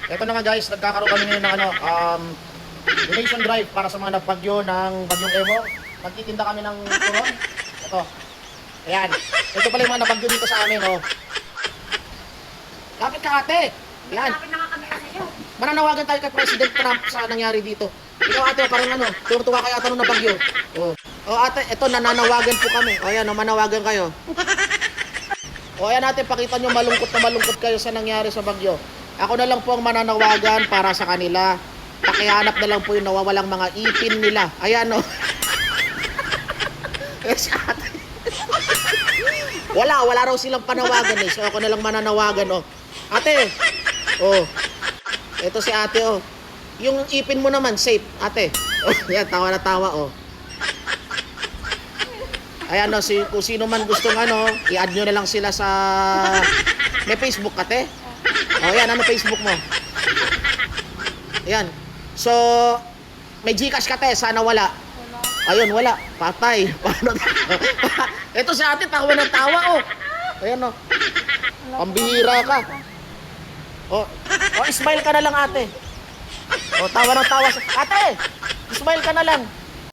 Ito na nga guys, nagkakaroon kami ngayon ng donation drive para sa mga napagyo ng Bagyong Emo. Magtitinda kami ng turon. Ito. Ayan. Ito pala yung mga napagyo dito sa amin, oh. Lapit ka ate. Ayan. Lapit na nga kami sa'yo. Mananawagan tayo kay President Trump sa nangyari dito. Ikaw ate, parang tuwa kaya tanong na bagyo. Oh. Oh ate, ito nananawagan po kami. O ayan, manawagan kayo. O ayan ate, pakita nyo malungkot na malungkot kayo sa nangyari sa bagyo. Ako na lang po ang mananawagan para sa kanila. Pakihanap na lang po yung nawawalang mga ipin nila. Ayan o. Yes, ate. Wala raw silang panawagan eh. So ako na lang mananawagan o. Ate. Oh. Ito si ate oh. Yung ipin mo naman safe, ate. Oh, yan tawa na tawa oh. Ayan oh, kung sino man gustong i-add nyo na lang sila sa may Facebook ate. Oh, yan ano Facebook mo? Ayan. So may GCash ka te, sana wala. Ayun, wala. Patay. Paano? Ito si ate, tawa ng tawa oh. Ayan oh. Pambihira ka. Oh, smile ka na lang ate. Oh, tawa ng tawa. Ate, smile ka na lang.